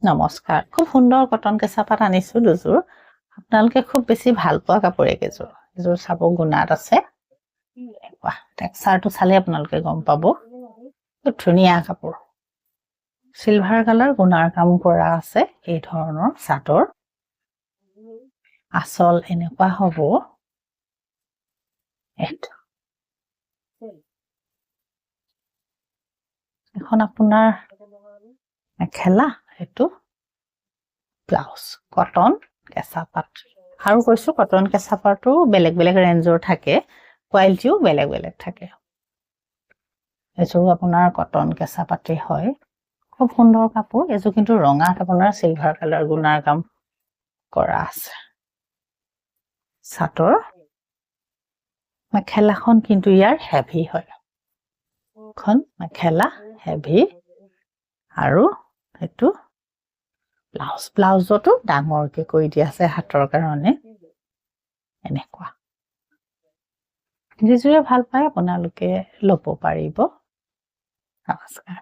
নমস্কাৰ খুব সুন্দৰ কটন কেঁচা পাট আনিছো দুযোৰ আপোনালোকে খুব বেছি ভাল পোৱা কাপোৰ একেযোৰ এযোৰ চাব গুণাত আছে টেক্সচাৰটো চালে আপোনালোকে গম পাব খুব ধুনীয়া কাপোৰ সিলভাৰ কালাৰ গুণাৰ কাম কৰা আছে এই ধৰণৰ চাদৰ আসল এনেকুৱা হ'ব এখন আপোনাৰ মেখেলা হেতু ব্লাউজ কটন কেঁচা পাট আৰু কৈছো কটন কেঁচা পাটটো বেলেগ বেলেগ ৰেঞ্জৰ থাকে কোৱালিটিও বেলেগ বেলেগ থাকে এযোৰ আপোনাৰ কটন কেঁচা পাটে হয় খুব সুন্দৰ কাপোৰ এযোৰ কিন্তু ৰঙা আপোনাৰ সিলভাৰ কালাৰ গুণাৰ কাম কৰা আছে চাদৰ মেখেলাখন কিন্তু ইয়াৰ হেভি হয় খন মেখেলা হেভি আৰু হেতু ব্লাউজটো ডাঙৰকে কৰি দিয়া আছে হাতৰ কাৰণে এনেকুৱা যিজোৰে ভাল পায় আপোনালোকে ল'ব পাৰিব নমস্কাৰ